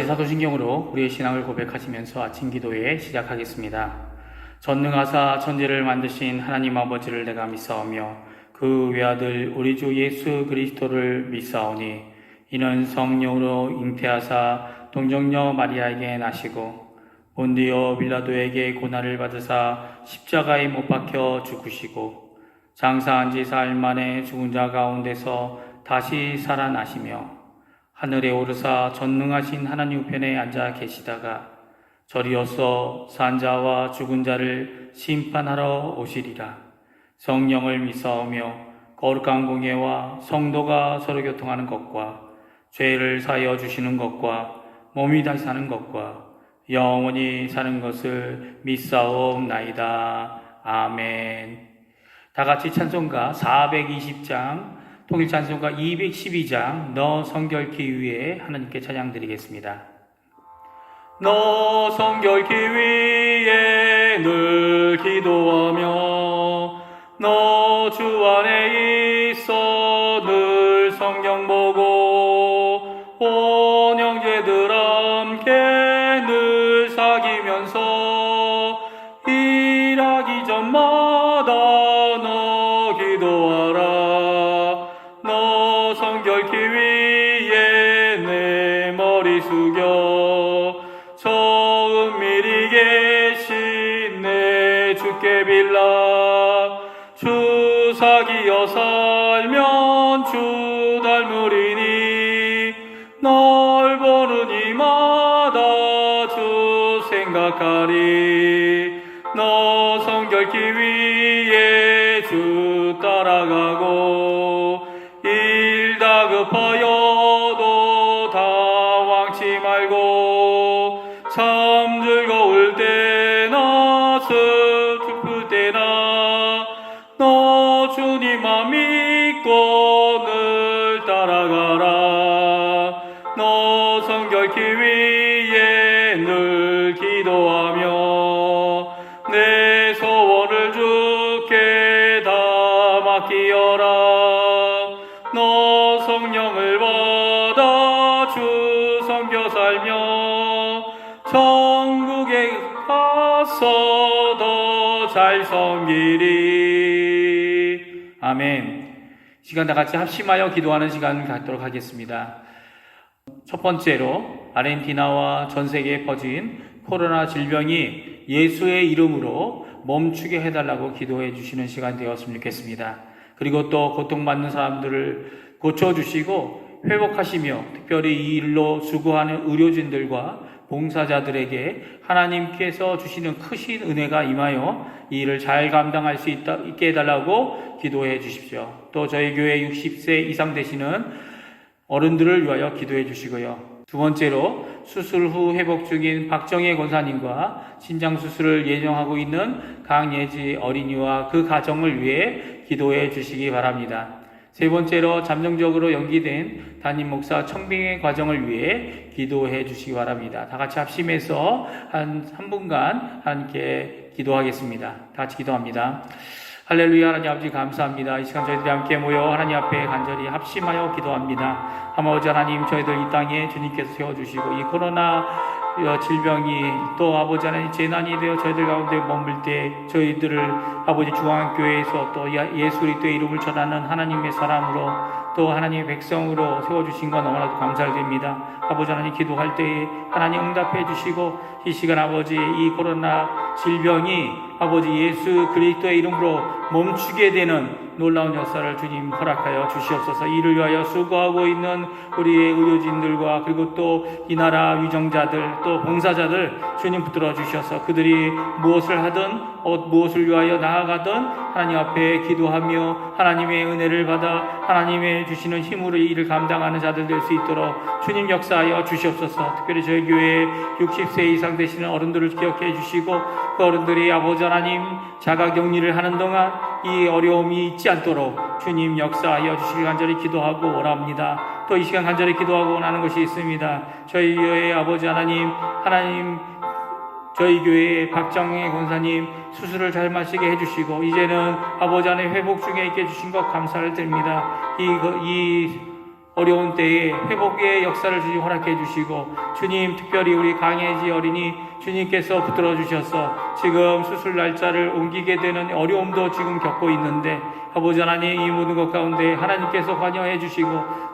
같이 사도신경으로 우리의 신앙을 고백하시면서 아침 기도에 시작하겠습니다. 전능하사 천지를 만드신 하나님 아버지를 내가 믿사오며 그 외아들 우리 주 예수 그리스도를 믿사오니 이는 성령으로 잉태하사 동정녀 마리아에게 나시고 본디오 빌라도에게 고난을 받으사 십자가에 못 박혀 죽으시고 장사한 지 사흘 만에 죽은 자 가운데서 다시 살아나시며 하늘에 오르사 전능하신 하나님 우편에 앉아 계시다가 저리로서 산자와 죽은 자를 심판하러 오시리라. 성령을 믿사오며 거룩한 공예와 성도가 서로 교통하는 것과 죄를 사하여 주시는 것과 몸이 다시 사는 것과 영원히 사는 것을 믿사옵나이다. 아멘. 다같이 찬송가 420장 통일 찬송가 212장 너 성결케 위해 하나님께 찬양 드리겠습니다. 너 성결케 위해 늘 기도하며 너 주 안에 있어 늘 성경 보고 온 형제들 함께 늘 사귀면서 일하기 전마다 너 기도하라. 너 성결케 위해 내 머리 숙여 저 은밀히 계신 내 주께 빌라. 주 사귀어 살면 주 닮으리니 널 보는 이마다 주 생각하리. 너 성결케 위해 주 따라가고 일 다급하여도 당황치 말고 참 즐거울 때나 슬플 때나 너 주님만 믿고 늘 따라가라. 너 성결케 위해 늘 기도하며 내 소원을 주께 다 맡기어라. 너 성령을 받아 주 섬겨 살며 천국에 가서 더 잘 섬기리. 아멘. 시간 다 같이 합심하여 기도하는 시간 갖도록 하겠습니다. 첫 번째로 아르헨티나와 전 세계에 퍼진 코로나 질병이 예수의 이름으로 멈추게 해달라고 기도해 주시는 시간 되었으면 좋겠습니다. 그리고 또 고통받는 사람들을 고쳐주시고 회복하시며 특별히 이 일로 수고하는 의료진들과 봉사자들에게 하나님께서 주시는 크신 은혜가 임하여 이 일을 잘 감당할 수 있게 해달라고 기도해 주십시오. 또 저희 교회 60세 이상 되시는 어른들을 위하여 기도해 주시고요. 두 번째로 수술 후 회복 중인 박정혜 권사님과 신장 수술을 예정하고 있는 강예지 어린이와 그 가정을 위해 기도해 주시기 바랍니다. 세 번째로 잠정적으로 연기된 담임 목사 청빙의 과정을 위해 기도해 주시기 바랍니다. 다 같이 합심해서 한 3분간 함께 기도하겠습니다. 다 같이 기도합니다. 할렐루야. 하나님 아버지 감사합니다. 이 시간 저희들이 함께 모여 하나님 앞에 간절히 합심하여 기도합니다. 아버지 하나님, 저희들 이 땅에 주님께서 세워주시고 이 코로나 질병이 또 아버지 하나님 재난이 되어 저희들 가운데 머물 때 저희들을 아버지 중앙교회에서 또 예수 그리스도의 이름을 전하는 하나님의 사람으로 또 하나님의 백성으로 세워주신 것 너무나도 감사드립니다. 아버지 하나님, 기도할 때에 하나님 응답해 주시고 이 시간 아버지 이 코로나 질병이 아버지 예수 그리스도의 이름으로 멈추게 되는 놀라운 역사를 주님 허락하여 주시옵소서. 이를 위하여 수고하고 있는 우리의 의료진들과 그리고 또 이 나라 위정자들 또 봉사자들 주님 붙들어 주셔서 그들이 무엇을 하든 무엇을 위하여 나아가든 하나님 앞에 기도하며 하나님의 은혜를 받아 하나님의 주시는 힘으로 이 일을 감당하는 자들 될 수 있도록 주님 역사하여 주시옵소서. 특별히 저희 교회 60세 이상 되시는 어른들을 기억해 주시고 그 어른들이 아버지 하나님 자가격리를 하는 동안 이 어려움이 있지 않도록 주님 역사하여 주시기 간절히 기도하고 원합니다. 또 이 시간 간절히 기도하고 원하는 것이 있습니다. 저희 교회의 아버지 하나님 저희 교회의 박정혜 권사님 수술을 잘 마치게 해주시고 이제는 아버지 하나님 회복 중에 있게 해주신 것 감사를 드립니다. 이 어려운 때에 회복의 역사를 허락해 주시고, 주님 특별히 우리 강혜지 어린이 주님께서 붙들어 주셔서 지금 수술 날짜를 옮기게 되는 어려움도 지금 겪고 있는데, 아버지 하나님 이 모든 것 가운데 하나님께서 관여해 주시고,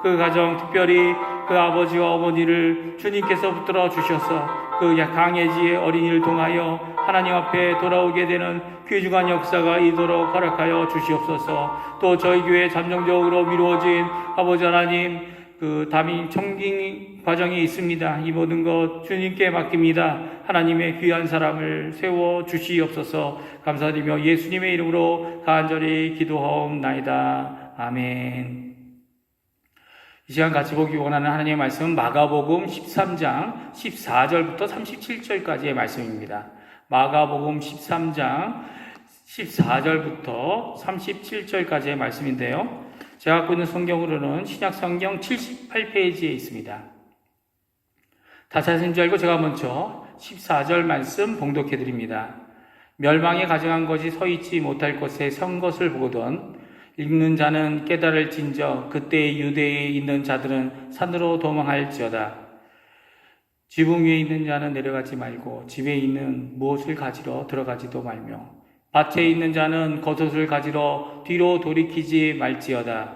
그 가정 특별히 그 아버지와 어머니를 주님께서 붙들어 주셔서 그 강혜지의 어린이를 통하여 하나님 앞에 돌아오게 되는 귀중한 역사가 이도록 허락하여 주시옵소서. 또 저희 교회 잠정적으로 미루어진 아버지 하나님 그 담임 청빙 과정이 있습니다. 이 모든 것 주님께 맡깁니다. 하나님의 귀한 사람을 세워 주시옵소서. 감사드리며 예수님의 이름으로 간절히 기도하옵나이다. 아멘. 이 시간 같이 보기 원하는 하나님의 말씀은 마가복음 13장 14절부터 37절까지의 말씀입니다. 마가복음 13장 14절부터 37절까지의 말씀인데요. 제가 갖고 있는 성경으로는 신약성경 78페이지에 있습니다. 다 찾으신 줄 알고 제가 먼저 14절 말씀 봉독해 드립니다. 멸망에 가증한 것이 서 있지 못할 곳에 선 것을 보거든 읽는 자는 깨달을진저 그때 유대에 있는 자들은 산으로 도망할지어다. 지붕 위에 있는 자는 내려가지 말고 집에 있는 무엇을 가지러 들어가지도 말며 밭에 있는 자는 겉옷을 가지러 뒤로 돌이키지 말지어다.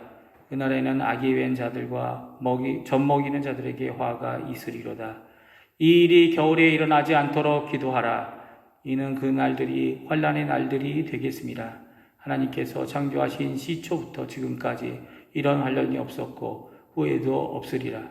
그날에는 악이 웬 자들과 젖 먹이는 자들에게 화가 있으리로다. 이 일이 겨울에 일어나지 않도록 기도하라. 이는 그 날들이 환난의 날들이 되겠습니다. 하나님께서 창조하신 시초부터 지금까지 이런 환난이 없었고 후에도 없으리라.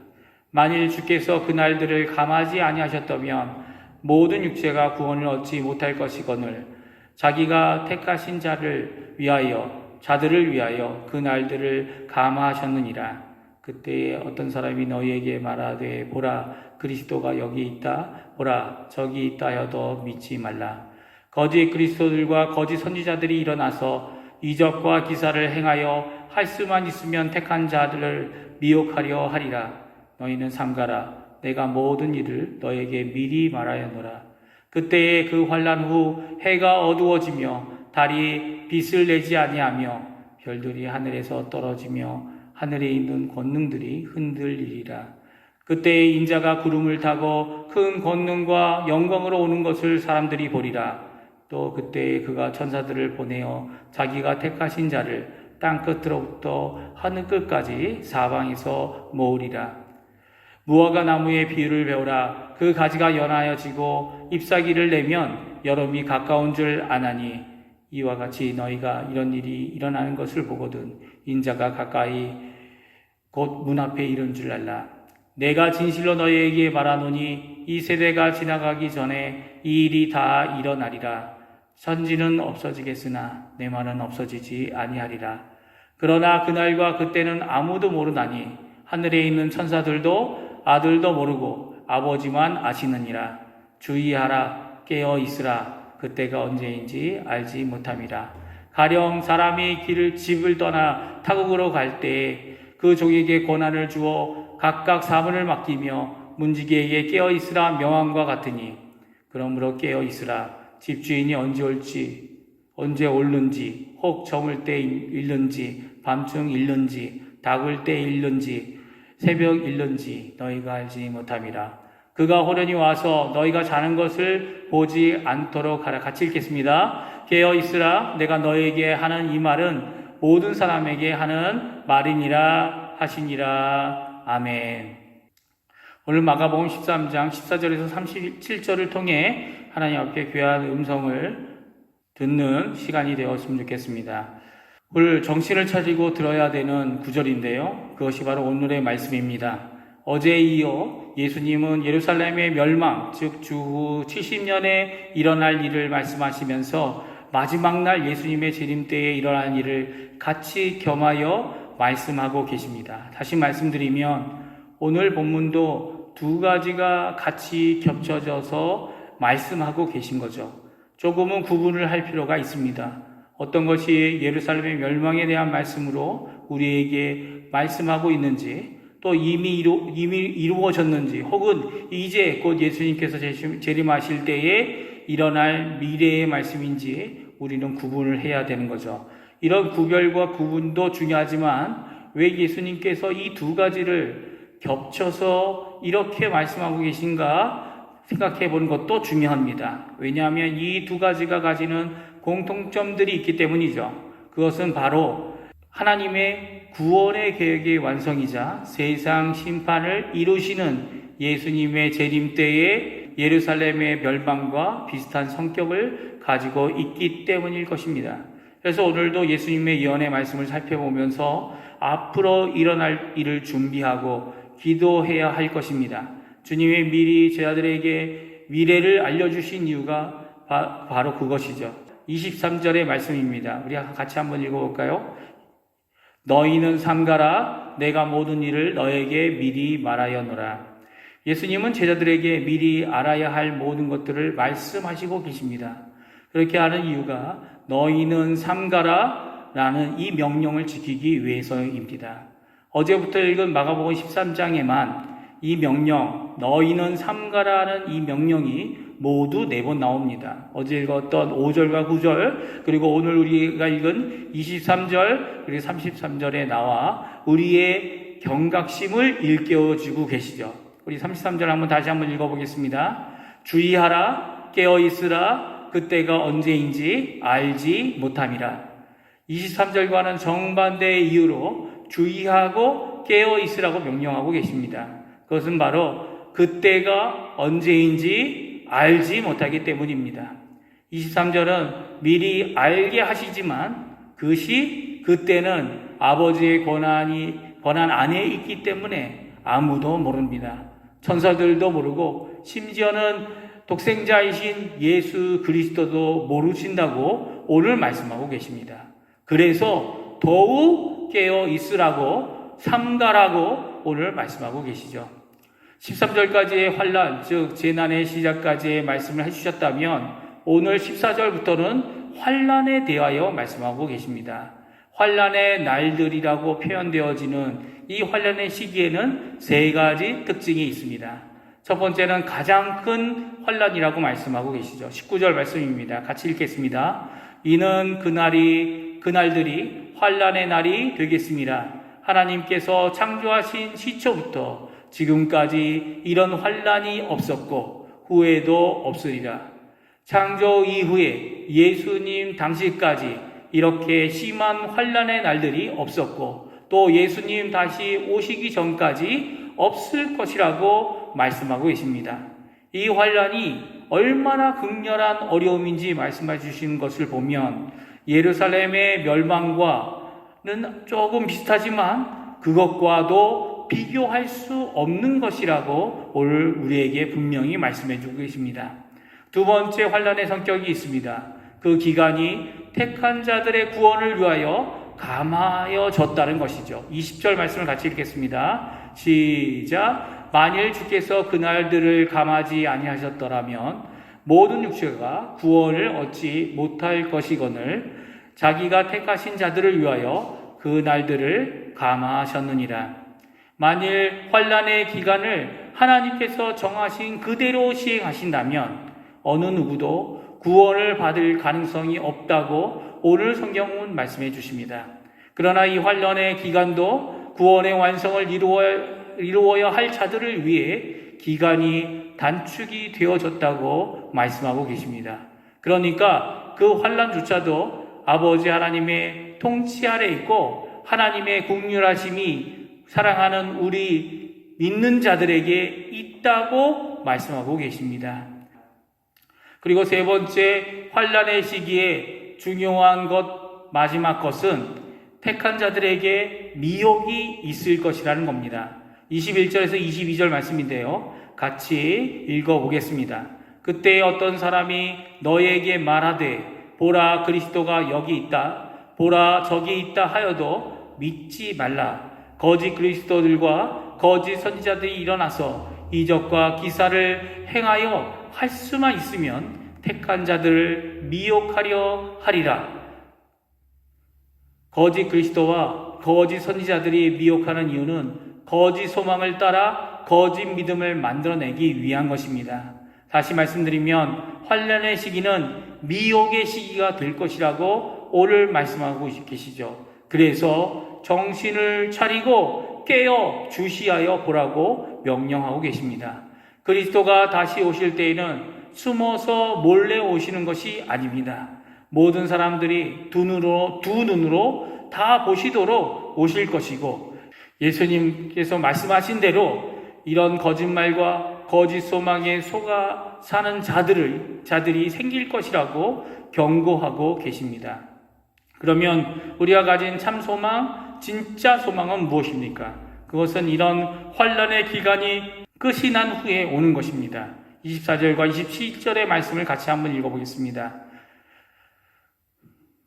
만일 주께서 그 날들을 감하지 아니하셨다면 모든 육체가 구원을 얻지 못할 것이거늘 자기가 택하신 자들을 위하여 그 날들을 감하셨느니라. 그때에 어떤 사람이 너희에게 말하되 보라 그리스도가 여기 있다 보라 저기 있다 하여도 믿지 말라. 거짓 그리스도들과 거짓 선지자들이 일어나서 이적과 기사를 행하여 할 수만 있으면 택한 자들을 미혹하려 하리라. 너희는 삼가라. 내가 모든 일을 너에게 미리 말하였노라. 그때에 그 환난 후 해가 어두워지며 달이 빛을 내지 아니하며 별들이 하늘에서 떨어지며 하늘에 있는 권능들이 흔들리리라. 그때에 인자가 구름을 타고 큰 권능과 영광으로 오는 것을 사람들이 보리라. 또 그때에 그가 천사들을 보내어 자기가 택하신 자를 땅 끝으로부터 하늘 끝까지 사방에서 모으리라. 무화과 나무의 비유를 배우라. 그 가지가 연하여지고 잎사귀를 내면 여름이 가까운 줄 아나니 이와 같이 너희가 이런 일이 일어나는 것을 보거든 인자가 가까이 곧 문 앞에 이른 줄 알라. 내가 진실로 너희에게 말하노니 이 세대가 지나가기 전에 이 일이 다 일어나리라. 선지는 없어지겠으나 내 말은 없어지지 아니하리라. 그러나 그날과 그때는 아무도 모르나니 하늘에 있는 천사들도 아들도 모르고 아버지만 아시느니라. 주의하라. 깨어 있으라. 그때가 언제인지 알지 못함이라. 가령 사람이 집을 떠나 타국으로 갈 때에 그 종에게 권한을 주어 각각 사문을 맡기며 문지기에게 깨어 있으라 명함과 같으니 그러므로 깨어 있으라. 집주인이 언제 올는지 혹 저물 때 일는지 밤중 일는지 닭을 때 일는지 새벽 일는지 너희가 알지 못함이라. 그가 호련히 와서 너희가 자는 것을 보지 않도록 하라. 같이 읽겠습니다. 깨어 있으라. 내가 너희에게 하는 이 말은 모든 사람에게 하는 말이니라 하시니라. 아멘. 오늘 마가복음 13장 14절에서 37절을 통해 하나님 앞에 귀한 음성을 듣는 시간이 되었으면 좋겠습니다. 오늘 정신을 차리고 들어야 되는 구절인데요. 그것이 바로 오늘의 말씀입니다. 어제에 이어 예수님은 예루살렘의 멸망, 즉 주후 70년에 일어날 일을 말씀하시면서 마지막 날 예수님의 재림 때에 일어날 일을 같이 겸하여 말씀하고 계십니다. 다시 말씀드리면 오늘 본문도 두 가지가 같이 겹쳐져서 말씀하고 계신 거죠. 조금은 구분을 할 필요가 있습니다. 어떤 것이 예루살렘의 멸망에 대한 말씀으로 우리에게 말씀하고 있는지, 또 이미 이루어졌는지, 혹은 이제 곧 예수님께서 재림하실 때에 일어날 미래의 말씀인지 우리는 구분을 해야 되는 거죠. 이런 구별과 구분도 중요하지만 왜 예수님께서 이 두 가지를 겹쳐서 이렇게 말씀하고 계신가 생각해 보는 것도 중요합니다. 왜냐하면 이 두 가지가 가지는 공통점들이 있기 때문이죠. 그것은 바로 하나님의 구원의 계획의 완성이자 세상 심판을 이루시는 예수님의 재림 때의 예루살렘의 멸망과 비슷한 성격을 가지고 있기 때문일 것입니다. 그래서 오늘도 예수님의 예언의 말씀을 살펴보면서 앞으로 일어날 일을 준비하고 기도해야 할 것입니다. 주님의 미리 제자들에게 미래를 알려주신 이유가 바로 그것이죠. 23절의 말씀입니다. 우리 같이 한번 읽어볼까요? 너희는 삼가라 내가 모든 일을 너에게 미리 말하여노라. 예수님은 제자들에게 미리 알아야 할 모든 것들을 말씀하시고 계십니다. 그렇게 하는 이유가 너희는 삼가라 라는 이 명령을 지키기 위해서입니다. 어제부터 읽은 마가복음 13장에만 이 명령, 너희는 삼가라는 이 명령이 모두 4번 나옵니다. 어제 읽었던 5절과 9절, 그리고 오늘 우리가 읽은 23절, 그리고 33절에 나와 우리의 경각심을 일깨워주고 계시죠. 우리 33절 다시 한번 읽어보겠습니다. 주의하라, 깨어있으라, 그때가 언제인지 알지 못함이라. 23절과는 정반대의 이유로 주의하고 깨어있으라고 명령하고 계십니다. 그것은 바로 그때가 언제인지 알지 못하기 때문입니다. 23절은 미리 알게 하시지만 그때는 아버지의 권한 안에 있기 때문에 아무도 모릅니다. 천사들도 모르고 심지어는 독생자이신 예수 그리스도도 모르신다고 오늘 말씀하고 계십니다. 그래서 더욱 깨어 있으라고 삼가라고 오늘 말씀하고 계시죠. 13절까지의 환난, 즉 재난의 시작까지의 말씀을 해주셨다면 오늘 14절부터는 환난에 대하여 말씀하고 계십니다. 환난의 날들이라고 표현되어지는 이 환난의 시기에는 3가지 특징이 있습니다. 첫 번째는 가장 큰 환난이라고 말씀하고 계시죠. 19절 말씀입니다. 같이 읽겠습니다. 이는 그날들이 환난의 날이 되겠습니다. 하나님께서 창조하신 시초부터 지금까지 이런 환난이 없었고 후에도 없으리라. 창조 이후에 예수님 당시까지 이렇게 심한 환난의 날들이 없었고 또 예수님 다시 오시기 전까지 없을 것이라고 말씀하고 계십니다. 이 환난이 얼마나 극렬한 어려움인지 말씀해 주신 것을 보면 예루살렘의 멸망과는 조금 비슷하지만 그것과도 비교할 수 없는 것이라고 오늘 우리에게 분명히 말씀해 주고 계십니다. 두 번째 환난의 성격이 있습니다. 그 기간이 택한 자들의 구원을 위하여 감하여졌다는 것이죠. 20절 말씀을 같이 읽겠습니다. 시작. 만일 주께서 그날들을 감하지 아니하셨더라면 모든 육체가 구원을 얻지 못할 것이거늘 자기가 택하신 자들을 위하여 그날들을 감하셨느니라. 만일 환난의 기간을 하나님께서 정하신 그대로 시행하신다면 어느 누구도 구원을 받을 가능성이 없다고 오늘 성경은 말씀해 주십니다. 그러나 이 환난의 기간도 구원의 완성을 이루어야 할 자들을 위해 기간이 단축이 되어졌다고 말씀하고 계십니다. 그러니까 그 환난조차도 아버지 하나님의 통치 아래 있고 하나님의 긍휼하심이 사랑하는 우리 믿는 자들에게 있다고 말씀하고 계십니다. 그리고 세 번째 환난의 시기에 중요한 마지막 것은 택한 자들에게 미혹이 있을 것이라는 겁니다. 21절에서 22절 말씀인데요. 같이 읽어보겠습니다. 그때 어떤 사람이 너에게 말하되 보라 그리스도가 여기 있다 보라 저기 있다 하여도 믿지 말라. 거짓 그리스도들과 거짓 선지자들이 일어나서 이적과 기사를 행하여 할 수만 있으면 택한 자들을 미혹하려 하리라. 거짓 그리스도와 거짓 선지자들이 미혹하는 이유는 거짓 소망을 따라 거짓 믿음을 만들어내기 위한 것입니다. 다시 말씀드리면 환난의 시기는 미혹의 시기가 될 것이라고 오늘 말씀하고 계시죠. 그래서 정신을 차리고 깨어 주시하여 보라고 명령하고 계십니다. 그리스도가 다시 오실 때에는 숨어서 몰래 오시는 것이 아닙니다. 모든 사람들이 두 눈으로 다 보시도록 오실 것이고, 예수님께서 말씀하신 대로 이런 거짓말과 거짓 소망에 속아 사는 자들이 생길 것이라고 경고하고 계십니다. 그러면 우리가 가진 참 소망, 진짜 소망은 무엇입니까? 그것은 이런 환난의 기간이 끝이 난 후에 오는 것입니다. 24절과 27절의 말씀을 같이 한번 읽어보겠습니다.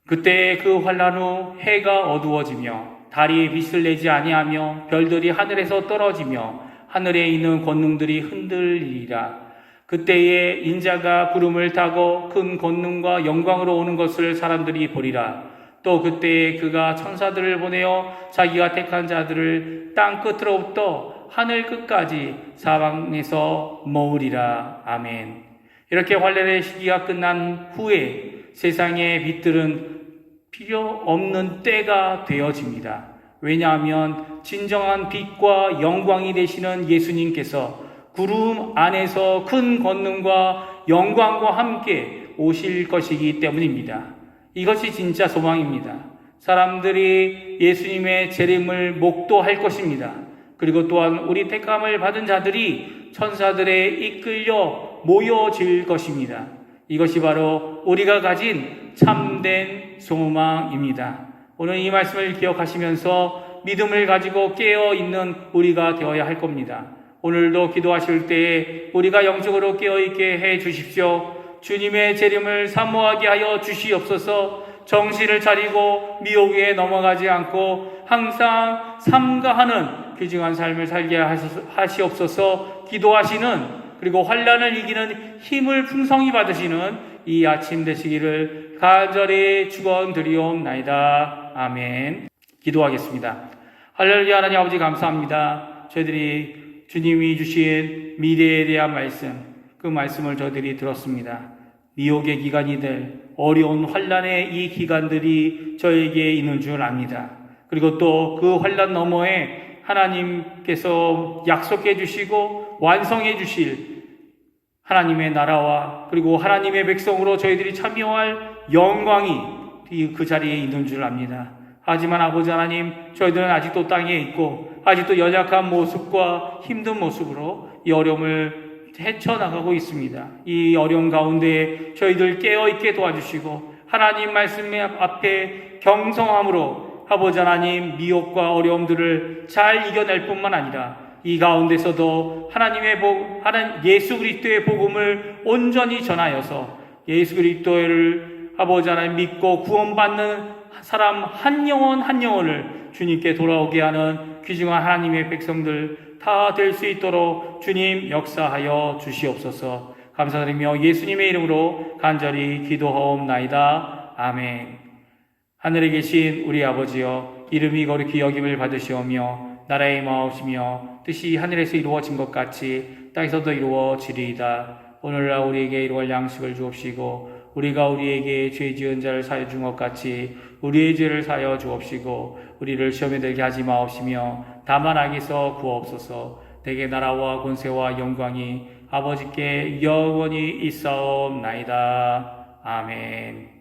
그때 그 환난 후 해가 어두워지며 달이 빛을 내지 아니하며 별들이 하늘에서 떨어지며 하늘에 있는 권능들이 흔들리리라. 그때에 인자가 구름을 타고 큰 권능과 영광으로 오는 것을 사람들이 보리라. 또 그때에 그가 천사들을 보내어 자기가 택한 자들을 땅 끝으로부터 하늘 끝까지 사방에서 모으리라. 아멘. 이렇게 환난의 시기가 끝난 후에 세상의 빛들은 필요 없는 때가 되어집니다. 왜냐하면 진정한 빛과 영광이 되시는 예수님께서 구름 안에서 큰 권능과 영광과 함께 오실 것이기 때문입니다. 이것이 진짜 소망입니다. 사람들이 예수님의 재림을 목도할 것입니다. 그리고 또한 우리 택함을 받은 자들이 천사들에 이끌려 모여질 것입니다. 이것이 바로 우리가 가진 참된 소망입니다. 오늘 이 말씀을 기억하시면서 믿음을 가지고 깨어있는 우리가 되어야 할 겁니다. 오늘도 기도하실 때에 우리가 영적으로 깨어있게 해 주십시오. 주님의 재림을 사모하게 하여 주시옵소서. 정신을 차리고 미혹에 넘어가지 않고 항상 삼가하는 귀중한 삶을 살게 하시옵소서. 기도하시는, 그리고 환난을 이기는 힘을 풍성히 받으시는 이 아침 되시기를 간절히 축원드리옵나이다. 아멘. 기도하겠습니다. 할렐루야. 하나님 아버지 감사합니다. 저희들이 주님이 주신 미래에 대한 말씀, 그 말씀을 저희들이 들었습니다. 미혹의 기간이들, 어려운 환난의 이 기간들이 저에게 있는 줄 압니다. 그리고 또 그 환난 너머에 하나님께서 약속해 주시고 완성해 주실 하나님의 나라와 그리고 하나님의 백성으로 저희들이 참여할 영광이 그 자리에 있는 줄 압니다. 하지만 아버지 하나님, 저희들은 아직도 땅에 있고 아직도 연약한 모습과 힘든 모습으로 이 어려움을 헤쳐나가고 있습니다. 이 어려움 가운데 저희들 깨어있게 도와주시고 하나님 말씀 앞에 경성함으로 아버지 하나님 미혹과 어려움들을 잘 이겨낼 뿐만 아니라 이 가운데서도 하나님 예수 그리스도의 복음을 온전히 전하여서 예수 그리스도를 아버지 하나님 믿고 구원받는 사람 한 영혼 한 영혼을 주님께 돌아오게 하는 귀중한 하나님의 백성들 다 될 수 있도록 주님 역사하여 주시옵소서. 감사드리며 예수님의 이름으로 간절히 기도하옵나이다. 아멘. 하늘에 계신 우리 아버지여, 이름이 거룩히 여김을 받으시오며 나라의 마옵시며 뜻이 하늘에서 이루어진 것 같이 땅에서도 이루어지리이다. 오늘날 우리에게 이루어갈 양식을 주옵시고 우리가 우리에게 죄 지은 자를 사여 준 것 같이 우리의 죄를 사여 주옵시고 우리를 시험에 들게 하지 마옵시며 다만 악에서 구하옵소서. 내게 나라와 권세와 영광이 아버지께 영원히 있사옵나이다. 아멘.